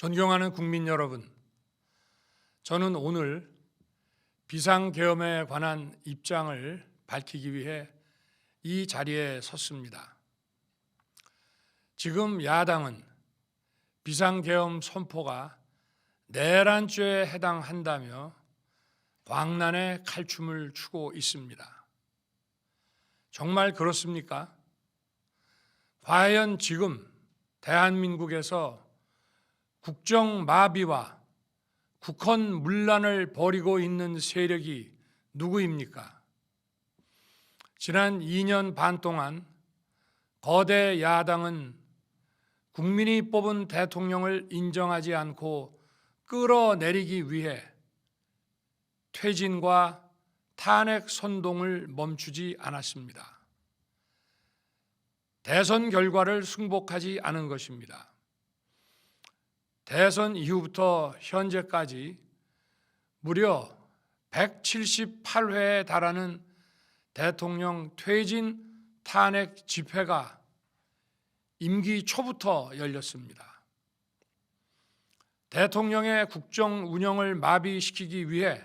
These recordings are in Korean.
존경하는 국민 여러분, 저는 오늘 비상계엄에 관한 입장을 밝히기 위해 이 자리에 섰습니다. 지금 야당은 비상계엄 선포가 내란죄에 해당한다며 광란의 칼춤을 추고 있습니다. 정말 그렇습니까? 과연 지금 대한민국에서 국정마비와 국헌문란을 벌이고 있는 세력이 누구입니까? 지난 2년 반 동안 거대 야당은 국민이 뽑은 대통령을 인정하지 않고 끌어내리기 위해 퇴진과 탄핵 선동을 멈추지 않았습니다. 대선 결과를 승복하지 않은 것입니다. 대선 이후부터 현재까지 무려 178회에 달하는 대통령 퇴진 탄핵 집회가 임기 초부터 열렸습니다. 대통령의 국정 운영을 마비시키기 위해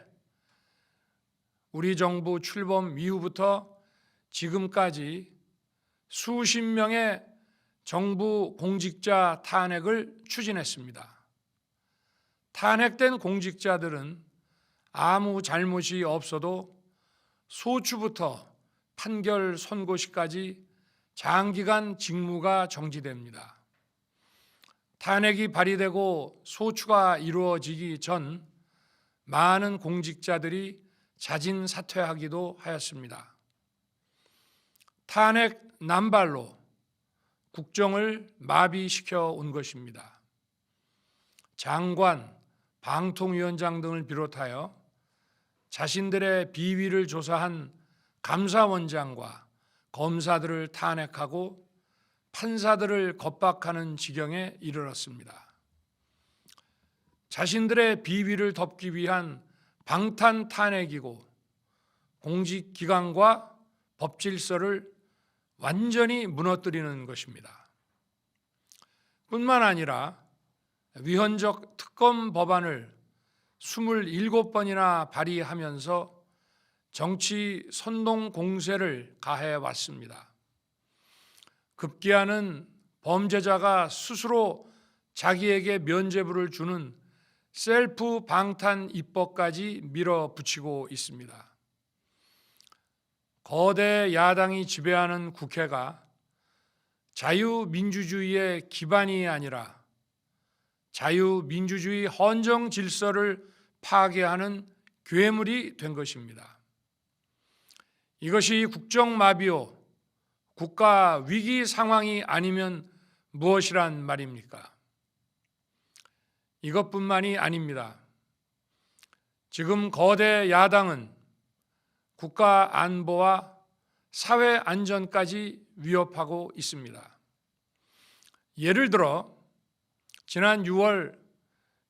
우리 정부 출범 이후부터 지금까지 수십 명의 정부 공직자 탄핵을 추진했습니다. 탄핵된 공직자들은 아무 잘못이 없어도 소추부터 판결 선고시까지 장기간 직무가 정지됩니다. 탄핵이 발의되고 소추가 이루어지기 전 많은 공직자들이 자진 사퇴하기도 하였습니다. 탄핵 남발로 국정을 마비시켜 온 것입니다. 장관, 방통위원장 등을 비롯하여 자신들의 비위를 조사한 감사원장과 검사들을 탄핵하고 판사들을 겁박하는 지경에 이르렀습니다. 자신들의 비위를 덮기 위한 방탄 탄핵이고 공직기관과 법질서를 완전히 무너뜨리는 것입니다. 뿐만 아니라 위헌적 특검 법안을 27번이나 발의하면서 정치 선동 공세를 가해 왔습니다. 급기야는 범죄자가 스스로 자기에게 면죄부를 주는 셀프 방탄 입법까지 밀어붙이고 있습니다. 거대 야당이 지배하는 국회가 자유민주주의의 기반이 아니라 자유민주주의 헌정 질서를 파괴하는 괴물이 된 것입니다. 이것이 국정마비요, 국가 위기 상황이 아니면 무엇이란 말입니까? 이것뿐만이 아닙니다. 지금 거대 야당은 국가 안보와 사회 안전까지 위협하고 있습니다. 예를 들어 지난 6월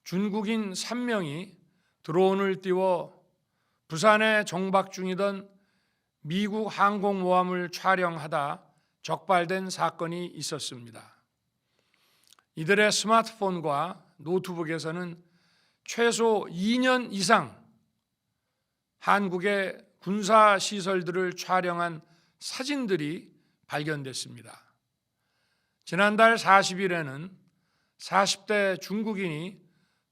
중국인 3명이 드론을 띄워 부산에 정박 중이던 미국 항공모함을 촬영하다 적발된 사건이 있었습니다. 이들의 스마트폰과 노트북에서는 최소 2년 이상 한국의 군사시설들을 촬영한 사진들이 발견됐습니다. 지난달 40일에는 40대 중국인이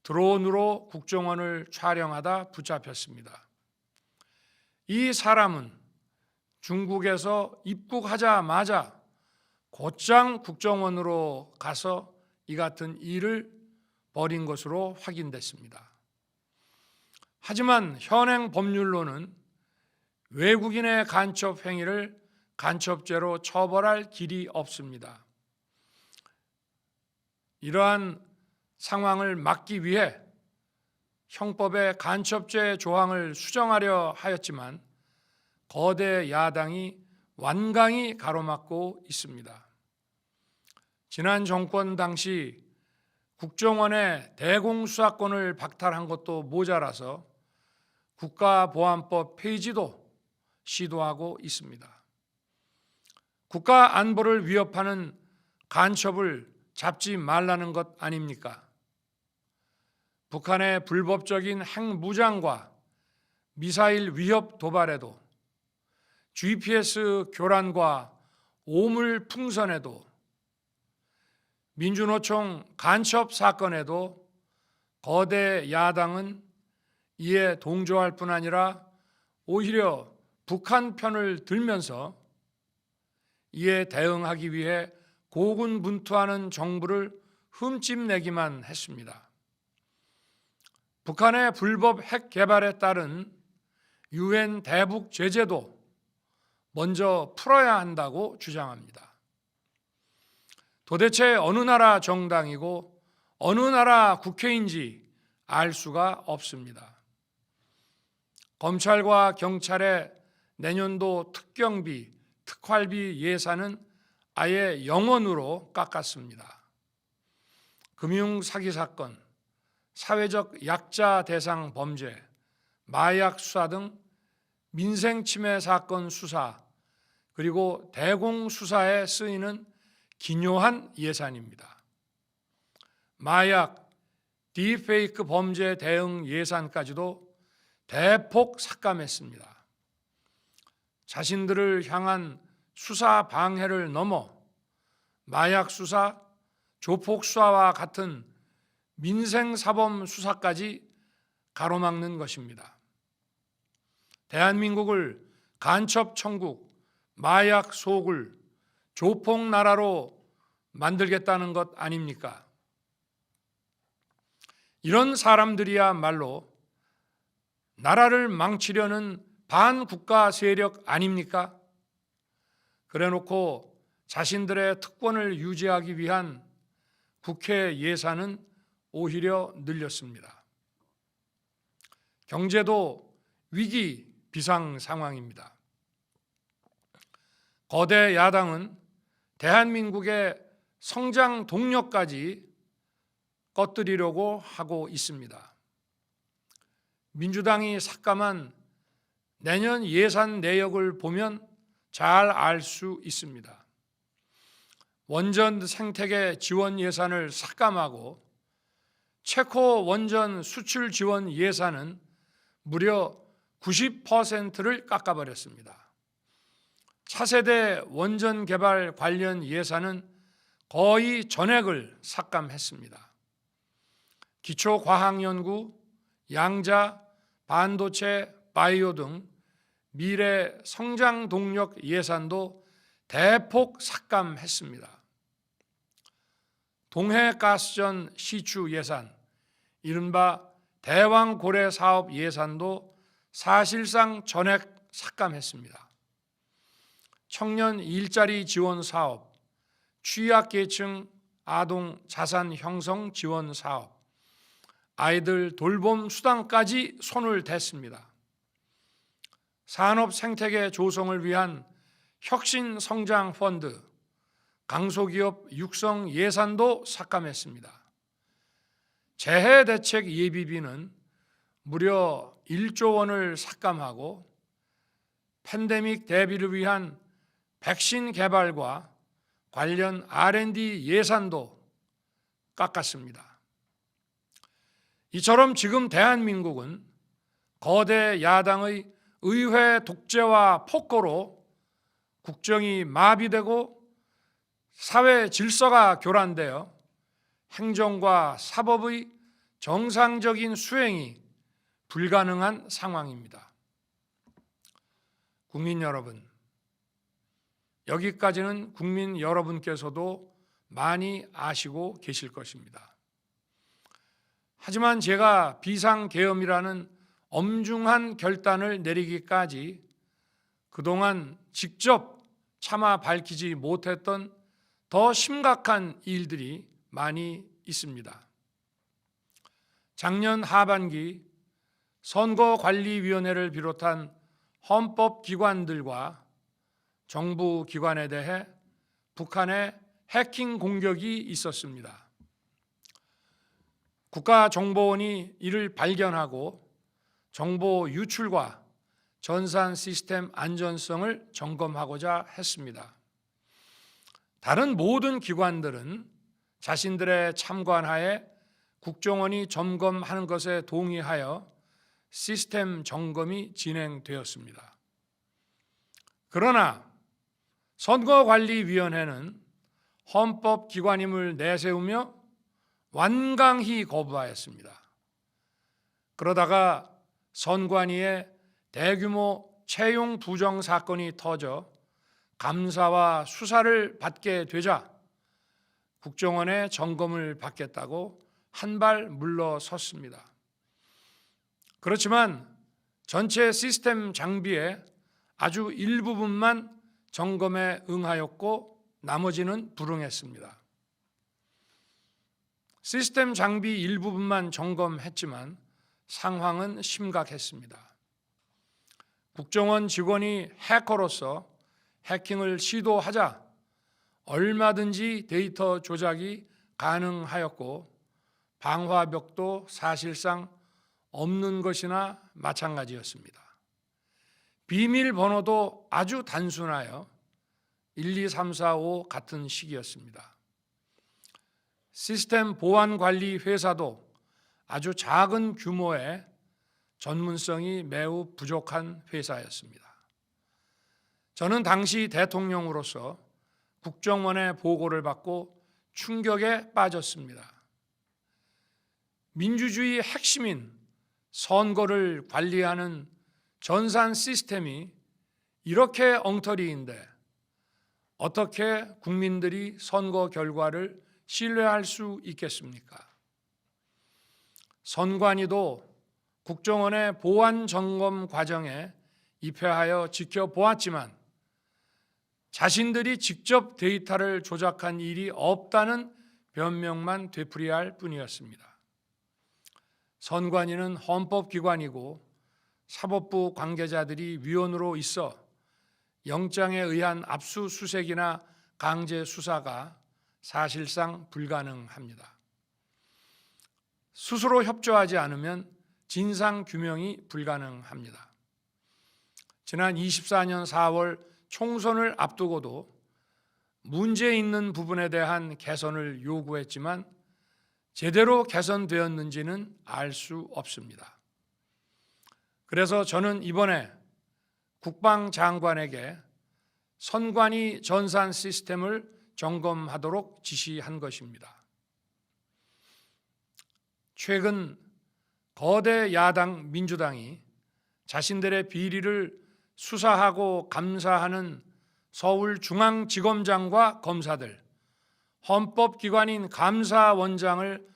드론으로 국정원을 촬영하다 붙잡혔습니다. 이 사람은 중국에서 입국하자마자 곧장 국정원으로 가서 이 같은 일을 벌인 것으로 확인됐습니다. 하지만 현행 법률로는 외국인의 간첩 행위를 간첩죄로 처벌할 길이 없습니다. 이러한 상황을 막기 위해 형법의 간첩죄 조항을 수정하려 하였지만 거대 야당이 완강히 가로막고 있습니다. 지난 정권 당시 국정원의 대공수사권을 박탈한 것도 모자라서 국가보안법 폐지도 시도하고 있습니다. 국가 안보를 위협하는 간첩을 잡지 말라는 것 아닙니까? 북한의 불법적인 핵무장과 미사일 위협 도발에도, GPS 교란과 오물 풍선에도, 민주노총 간첩 사건에도 거대 야당은 이에 동조할 뿐 아니라 오히려 북한 편을 들면서 이에 대응하기 위해 고군분투하는 정부를 흠집내기만 했습니다. 북한의 불법 핵 개발에 따른 UN 대북 제재도 먼저 풀어야 한다고 주장합니다. 도대체 어느 나라 정당이고 어느 나라 국회인지 알 수가 없습니다. 검찰과 경찰의 내년도 특경비, 특활비 예산은 아예 0원으로 깎았습니다. 금융 사기 사건, 사회적 약자 대상 범죄, 마약 수사 등 민생 침해 사건 수사, 그리고 대공 수사에 쓰이는 기묘한 예산입니다. 마약, 딥페이크 범죄 대응 예산까지도 대폭 삭감했습니다. 자신들을 향한 수사 방해를 넘어 마약 수사, 조폭 수사와 같은 민생 사범 수사까지 가로막는 것입니다. 대한민국을 간첩 천국, 마약 소굴, 조폭 나라로 만들겠다는 것 아닙니까? 이런 사람들이야말로 나라를 망치려는 반국가 세력 아닙니까? 그래놓고 자신들의 특권을 유지하기 위한 국회 예산은 오히려 늘렸습니다. 경제도 위기 비상 상황입니다. 거대 야당은 대한민국의 성장 동력까지 꺼뜨리려고 하고 있습니다. 민주당이 삭감한 내년 예산 내역을 보면 잘 알 수 있습니다. 원전 생태계 지원 예산을 삭감하고 체코 원전 수출 지원 예산은 무려 90%를 깎아버렸습니다. 차세대 원전 개발 관련 예산은 거의 전액을 삭감했습니다. 기초과학연구, 양자, 반도체, 바이오 등 미래 성장 동력 예산도 대폭 삭감했습니다. 동해가스전 시추 예산, 이른바 대왕고래 사업 예산도 사실상 전액 삭감했습니다. 청년 일자리 지원 사업, 취약계층 아동 자산 형성 지원 사업, 아이들 돌봄 수당까지 손을 댔습니다. 산업 생태계 조성을 위한 혁신 성장 펀드, 강소기업 육성 예산도 삭감했습니다. 재해 대책 예비비는 무려 1조 원을 삭감하고 팬데믹 대비를 위한 백신 개발과 관련 R&D 예산도 깎았습니다. 이처럼 지금 대한민국은 거대 야당의 의회 독재와 폭거로 국정이 마비되고 사회 질서가 교란되어 행정과 사법의 정상적인 수행이 불가능한 상황입니다. 국민 여러분, 여기까지는 국민 여러분께서도 많이 아시고 계실 것입니다. 하지만 제가 비상계엄이라는 엄중한 결단을 내리기까지 그동안 직접 차마 밝히지 못했던 더 심각한 일들이 많이 있습니다. 작년 하반기 선거관리위원회를 비롯한 헌법기관들과 정부 기관에 대해 북한의 해킹 공격이 있었습니다. 국가정보원이 이를 발견하고 정보 유출과 전산 시스템 안전성을 점검하고자 했습니다. 다른 모든 기관들은 자신들의 참관하에 국정원이 점검하는 것에 동의하여 시스템 점검이 진행되었습니다. 그러나 선거관리위원회는 헌법기관임을 내세우며 완강히 거부하였습니다. 그러다가 선관위에 대규모 채용 부정 사건이 터져 감사와 수사를 받게 되자 국정원의 점검을 받겠다고 한 발 물러섰습니다. 그렇지만 전체 시스템 장비의 아주 일부분만 점검에 응하였고 나머지는 불응했습니다. 시스템 장비 일부분만 점검했지만 상황은 심각했습니다. 국정원 직원이 해커로서 해킹을 시도하자 얼마든지 데이터 조작이 가능하였고 방화벽도 사실상 없는 것이나 마찬가지였습니다. 비밀번호도 아주 단순하여 1, 2, 3, 4, 5 같은 식이었습니다. 시스템 보안 관리 회사도 아주 작은 규모의 전문성이 매우 부족한 회사였습니다. 저는 당시 대통령으로서 국정원의 보고를 받고 충격에 빠졌습니다. 민주주의 핵심인 선거를 관리하는 전산 시스템이 이렇게 엉터리인데 어떻게 국민들이 선거 결과를 신뢰할 수 있겠습니까? 선관위도 국정원의 보안 점검 과정에 입회하여 지켜보았지만 자신들이 직접 데이터를 조작한 일이 없다는 변명만 되풀이할 뿐이었습니다. 선관위는 헌법기관이고 사법부 관계자들이 위원으로 있어 영장에 의한 압수수색이나 강제 수사가 사실상 불가능합니다. 스스로 협조하지 않으면 진상규명이 불가능합니다. 지난 24년 4월 총선을 앞두고도 문제 있는 부분에 대한 개선을 요구했지만 제대로 개선되었는지는 알 수 없습니다. 그래서 저는 이번에 국방장관에게 선관위 전산 시스템을 점검하도록 지시한 것입니다. 최근 거대 야당 민주당이 자신들의 비리를 수사하고 감사하는 서울중앙지검장과 검사들, 헌법기관인 감사원장을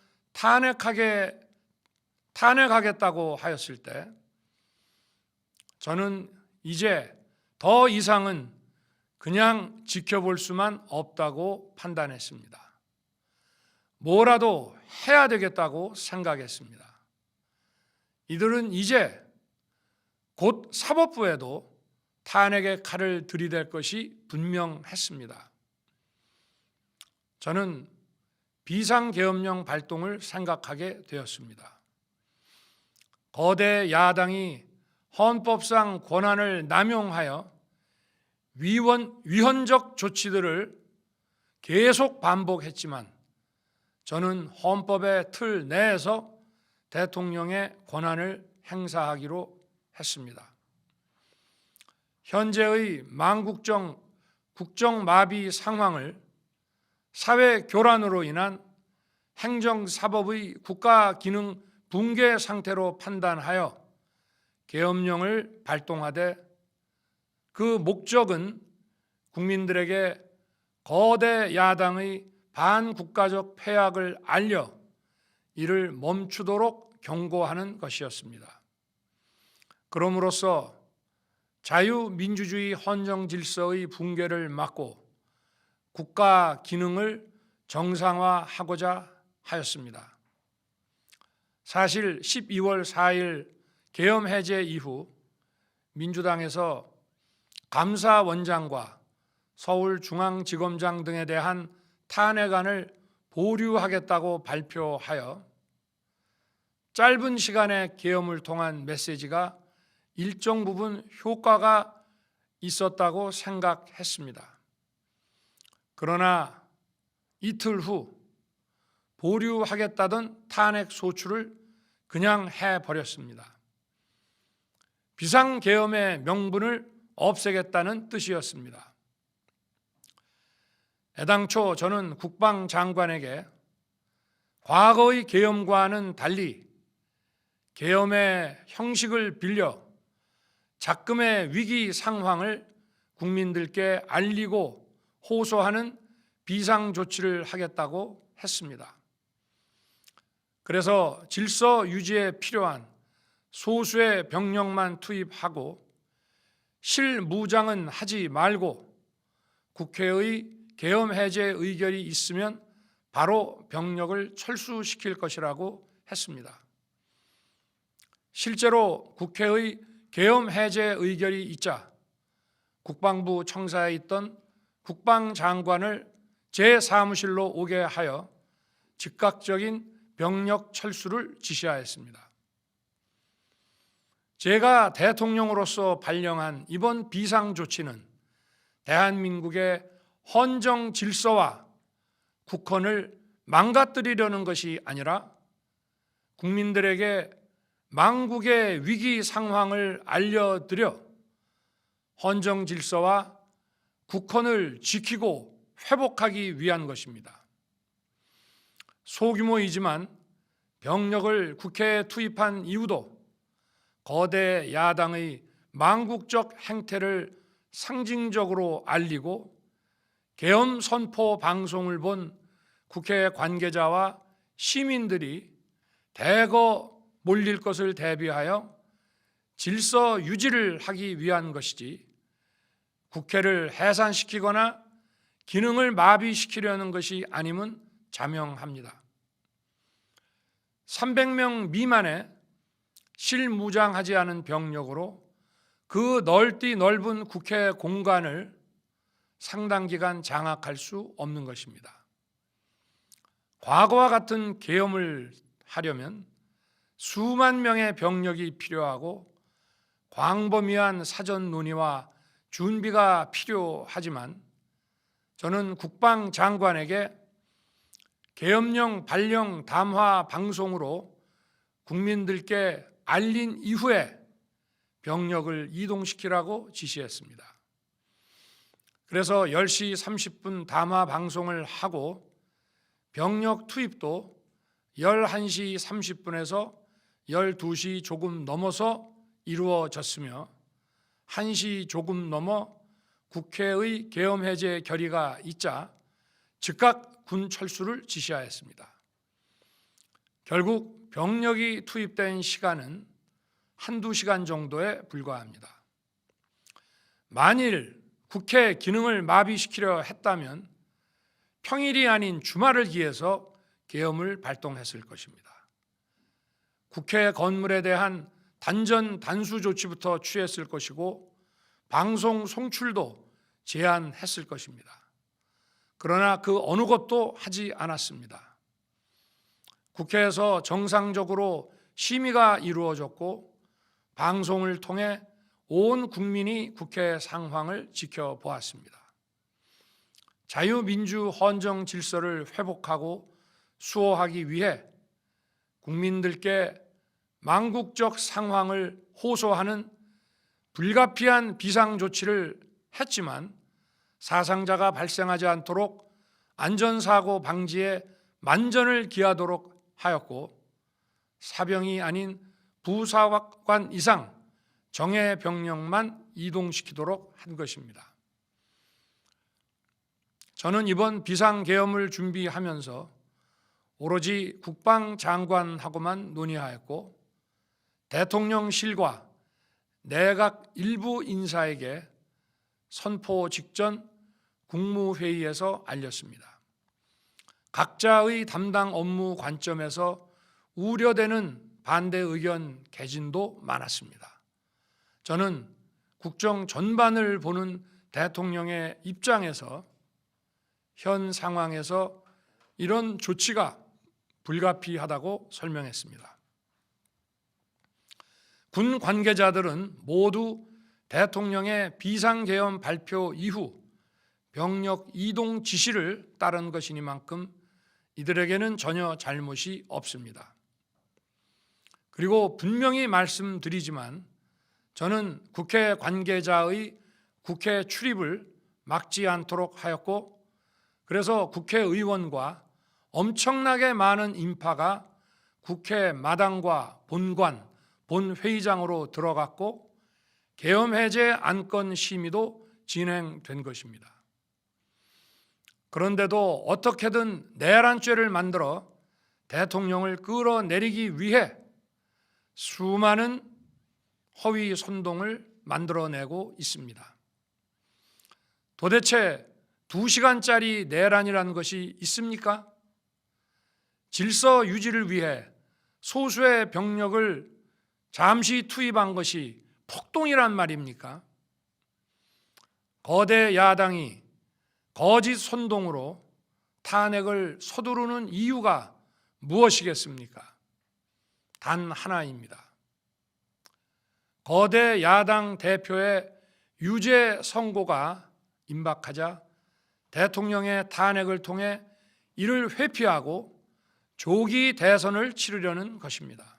탄핵하겠다고 하였을 때 저는 이제 더 이상은 그냥 지켜볼 수만 없다고 판단했습니다. 뭐라도 해야 되겠다고 생각했습니다. 이들은 이제 곧 사법부에도 탄핵의 칼을 들이댈 것이 분명했습니다. 저는 비상계엄령 발동을 생각하게 되었습니다. 거대 야당이 헌법상 권한을 남용하여 위헌적 조치들을 계속 반복했지만 저는 헌법의 틀 내에서 대통령의 권한을 행사하기로 했습니다. 현재의 망국정 국정마비 상황을 사회 교란으로 인한 행정사법의 국가기능 붕괴 상태로 판단하여 계엄령을 발동하되 그 목적은 국민들에게 거대 야당의 반국가적 패악을 알려 이를 멈추도록 경고하는 것이었습니다. 그럼으로써 자유민주주의 헌정질서의 붕괴를 막고 국가 기능을 정상화하고자 하였습니다. 사실 12월 4일 계엄 해제 이후 민주당에서 감사원장과 서울중앙지검장 등에 대한 탄핵안을 보류하겠다고 발표하여 짧은 시간의 계엄을 통한 메시지가 일정 부분 효과가 있었다고 생각했습니다. 그러나 이틀 후 보류하겠다던 탄핵 소추를 그냥 해버렸습니다. 비상계엄의 명분을 없애겠다는 뜻이었습니다. 애당초 저는 국방장관에게 과거의 계엄과는 달리 계엄의 형식을 빌려 작금의 위기 상황을 국민들께 알리고 호소하는 비상조치를 하겠다고 했습니다. 그래서 질서 유지에 필요한 소수의 병력만 투입하고 실무장은 하지 말고 국회의 계엄 해제 의결이 있으면 바로 병력을 철수시킬 것이라고 했습니다. 실제로 국회의 계엄 해제 의결이 있자 국방부 청사에 있던 국방장관을 제 사무실로 오게 하여 즉각적인 병력 철수를 지시하였습니다. 제가 대통령으로서 발령한 이번 비상조치는 대한민국의 헌정 질서와 국헌을 망가뜨리려는 것이 아니라 국민들에게 망국의 위기 상황을 알려드려 헌정 질서와 국헌을 지키고 회복하기 위한 것입니다. 소규모이지만 병력을 국회에 투입한 이유도 거대 야당의 망국적 행태를 상징적으로 알리고 계엄 선포 방송을 본 국회 관계자와 시민들이 대거 몰릴 것을 대비하여 질서 유지를 하기 위한 것이지 국회를 해산시키거나 기능을 마비시키려는 것이 아님은 자명합니다. 300명 미만의 실무장하지 않은 병력으로 그 넓디 넓은 국회 공간을 상당 기간 장악할 수 없는 것입니다. 과거와 같은 계엄을 하려면 수만 명의 병력이 필요하고 광범위한 사전 논의와 준비가 필요하지만 저는 국방장관에게 계엄령 발령 담화 방송으로 국민들께 알린 이후에 병력을 이동시키라고 지시했습니다. 그래서 10시 30분 담화 방송을 하고 병력 투입도 11시 30분에서 12시 조금 넘어서 이루어졌으며 1시 조금 넘어 국회의 계엄 해제 결의가 있자 즉각 군 철수를 지시하였습니다. 결국 병력이 투입된 시간은 한두 시간 정도에 불과합니다. 만일 국회 기능을 마비시키려 했다면 평일이 아닌 주말을 기해서 계엄을 발동했을 것입니다. 국회 건물에 대한 단전 단수 조치부터 취했을 것이고 방송 송출도 제한했을 것입니다. 그러나 그 어느 것도 하지 않았습니다. 국회에서 정상적으로 심의가 이루어졌고 방송을 통해 온 국민이 국회 상황을 지켜보았습니다. 자유민주 헌정 질서를 회복하고 수호하기 위해 국민들께 망국적 상황을 호소하는 불가피한 비상조치를 했지만 사상자가 발생하지 않도록 안전사고 방지에 만전을 기하도록 하였고 사병이 아닌 부사관 이상 정예 병력만 이동시키도록 한 것입니다. 저는 이번 비상계엄을 준비하면서 오로지 국방장관하고만 논의하였고 대통령실과 내각 일부 인사에게 선포 직전 국무회의에서 알렸습니다. 각자의 담당 업무 관점에서 우려되는 반대 의견 개진도 많았습니다. 저는 국정 전반을 보는 대통령의 입장에서 현 상황에서 이런 조치가 불가피하다고 설명했습니다. 군 관계자들은 모두 대통령의 비상계엄 발표 이후 병력 이동 지시를 따른 것이니만큼 이들에게는 전혀 잘못이 없습니다. 그리고 분명히 말씀드리지만 저는 국회 관계자의 국회 출입을 막지 않도록 하였고, 그래서 국회의원과 엄청나게 많은 인파가 국회 마당과 본관, 본회의장으로 들어갔고 계엄해제 안건 심의도 진행된 것입니다. 그런데도 어떻게든 내란죄를 만들어 대통령을 끌어내리기 위해 수많은 허위 선동을 만들어내고 있습니다. 도대체 2시간짜리 내란이라는 것이 있습니까? 질서 유지를 위해 소수의 병력을 잠시 투입한 것이 폭동이란 말입니까? 거대 야당이 거짓 선동으로 탄핵을 서두르는 이유가 무엇이겠습니까? 단 하나입니다. 거대 야당 대표의 유죄 선고가 임박하자 대통령의 탄핵을 통해 이를 회피하고 조기 대선을 치르려는 것입니다.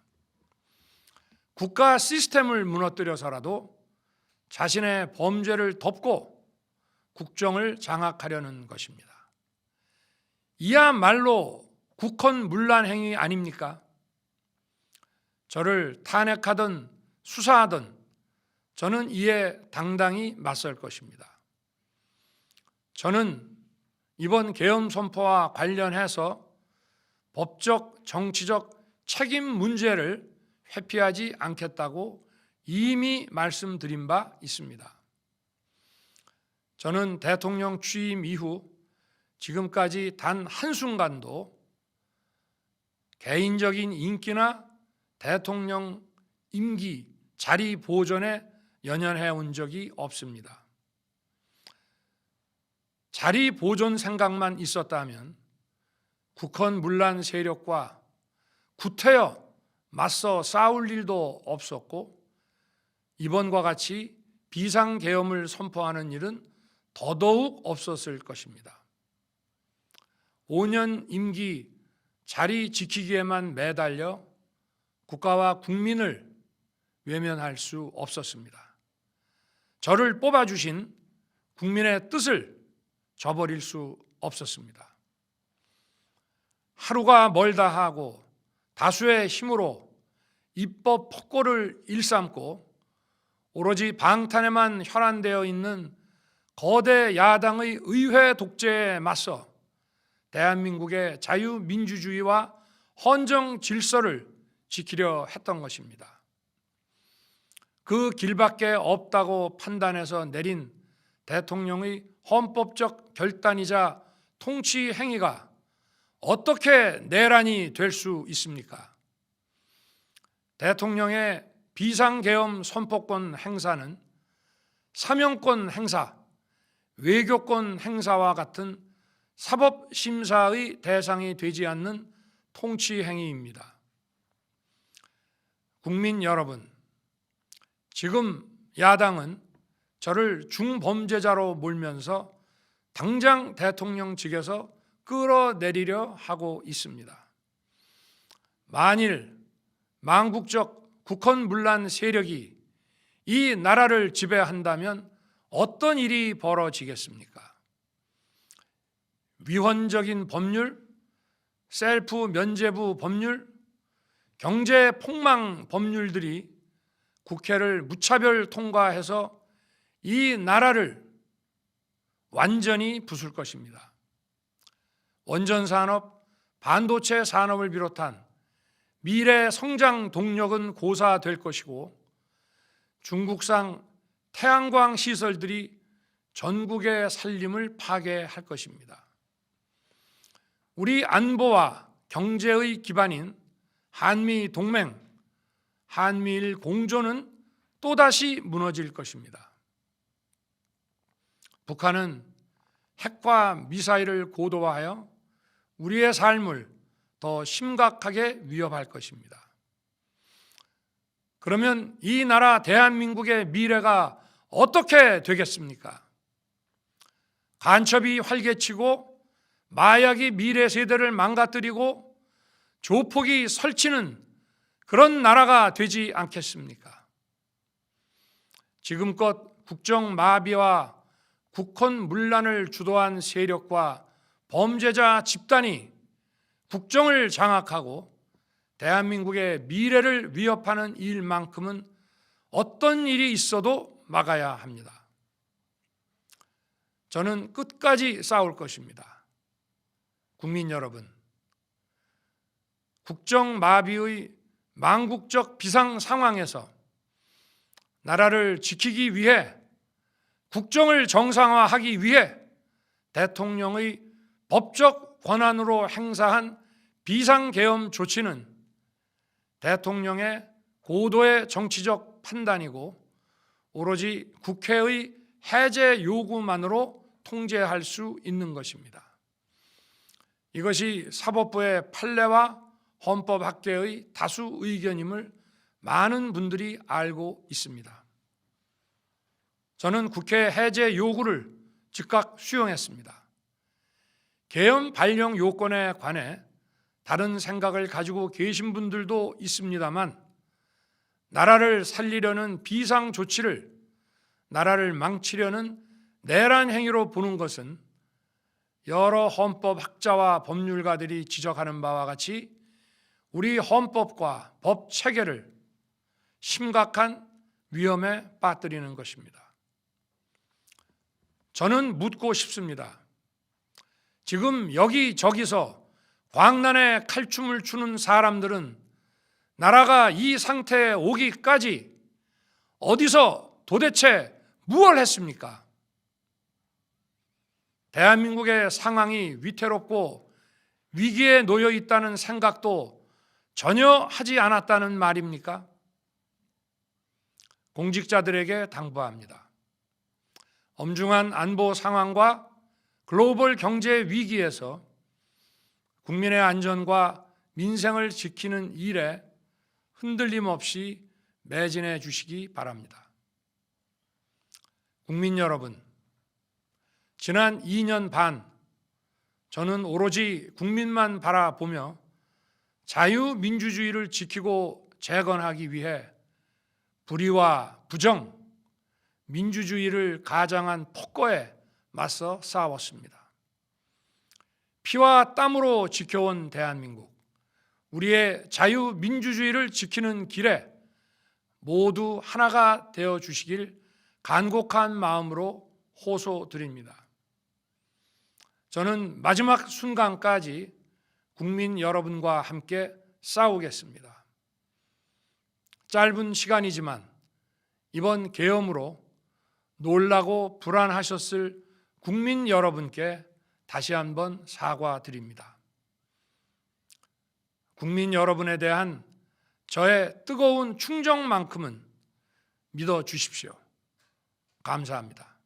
국가 시스템을 무너뜨려서라도 자신의 범죄를 덮고 국정을 장악하려는 것입니다. 이야말로 국헌문란 행위 아닙니까? 저를 탄핵하든 수사하든 저는 이에 당당히 맞설 것입니다. 저는 이번 계엄 선포와 관련해서 법적, 정치적 책임 문제를 회피하지 않겠다고 이미 말씀드린 바 있습니다. 저는 대통령 취임 이후 지금까지 단 한순간도 개인적인 인기나 대통령 임기 자리 보존에 연연해 온 적이 없습니다. 자리 보존 생각만 있었다면 국헌문란 세력과 구태여 맞서 싸울 일도 없었고 이번과 같이 비상계엄을 선포하는 일은 더더욱 없었을 것입니다. 5년 임기 자리 지키기에만 매달려 국가와 국민을 외면할 수 없었습니다. 저를 뽑아주신 국민의 뜻을 저버릴 수 없었습니다. 하루가 멀다 하고 다수의 힘으로 입법 폭거를 일삼고 오로지 방탄에만 혈안되어 있는 거대 야당의 의회 독재에 맞서 대한민국의 자유민주주의와 헌정 질서를 지키려 했던 것입니다. 그 길밖에 없다고 판단해서 내린 대통령의 헌법적 결단이자 통치 행위가 어떻게 내란이 될 수 있습니까? 대통령의 비상계엄 선포권 행사는 사명권 행사, 외교권 행사와 같은 사법심사의 대상이 되지 않는 통치 행위입니다. 국민 여러분, 지금 야당은 저를 중범죄자로 몰면서 당장 대통령직에서 끌어내리려 하고 있습니다. 만일 망국적 국헌문란 세력이 이 나라를 지배한다면 어떤 일이 벌어지겠습니까? 위헌적인 법률, 셀프 면죄부 법률, 경제 폭망 법률들이 국회를 무차별 통과해서 이 나라를 완전히 부술 것입니다. 원전 산업, 반도체 산업을 비롯한 미래 성장 동력은 고사될 것이고 중국산 태양광 시설들이 전국의 살림을 파괴할 것입니다. 우리 안보와 경제의 기반인 한미 동맹, 한미일 공조는 또다시 무너질 것입니다. 북한은 핵과 미사일을 고도화하여 우리의 삶을 더 심각하게 위협할 것입니다. 그러면 이 나라 대한민국의 미래가 어떻게 되겠습니까? 간첩이 활개치고 마약이 미래 세대를 망가뜨리고 조폭이 설치는 그런 나라가 되지 않겠습니까? 지금껏 국정 마비와 국헌 문란을 주도한 세력과 범죄자 집단이 국정을 장악하고 대한민국의 미래를 위협하는 일만큼은 어떤 일이 있어도 막아야 합니다. 저는 끝까지 싸울 것입니다. 국민 여러분, 국정 마비의 망국적 비상 상황에서 나라를 지키기 위해, 국정을 정상화하기 위해 대통령의 법적 권한으로 행사한 비상계엄 조치는 대통령의 고도의 정치적 판단이고 오로지 국회의 해제 요구만으로 통제할 수 있는 것입니다. 이것이 사법부의 판례와 헌법학계의 다수 의견임을 많은 분들이 알고 있습니다. 저는 국회 해제 요구를 즉각 수용했습니다. 계엄 발령 요건에 관해 다른 생각을 가지고 계신 분들도 있습니다만, 나라를 살리려는 비상 조치를 나라를 망치려는 내란 행위로 보는 것은 여러 헌법학자와 법률가들이 지적하는 바와 같이 우리 헌법과 법 체계를 심각한 위험에 빠뜨리는 것입니다. 저는 묻고 싶습니다. 지금 여기저기서 광란에 칼춤을 추는 사람들은 나라가 이 상태에 오기까지 어디서 도대체 무엇을 했습니까? 대한민국의 상황이 위태롭고 위기에 놓여 있다는 생각도 전혀 하지 않았다는 말입니까? 공직자들에게 당부합니다. 엄중한 안보 상황과 글로벌 경제 위기에서 국민의 안전과 민생을 지키는 일에 흔들림 없이 매진해 주시기 바랍니다. 국민 여러분, 지난 2년 반 저는 오로지 국민만 바라보며 자유민주주의를 지키고 재건하기 위해 불의와 부정, 민주주의를 가장한 폭거에 맞서 싸웠습니다. 피와 땀으로 지켜온 대한민국, 우리의 자유민주주의를 지키는 길에 모두 하나가 되어 주시길 간곡한 마음으로 호소드립니다. 저는 마지막 순간까지 국민 여러분과 함께 싸우겠습니다. 짧은 시간이지만 이번 계엄으로 놀라고 불안하셨을 국민 여러분께 다시 한번 사과드립니다. 국민 여러분에 대한 저의 뜨거운 충정만큼은 믿어 주십시오. 감사합니다.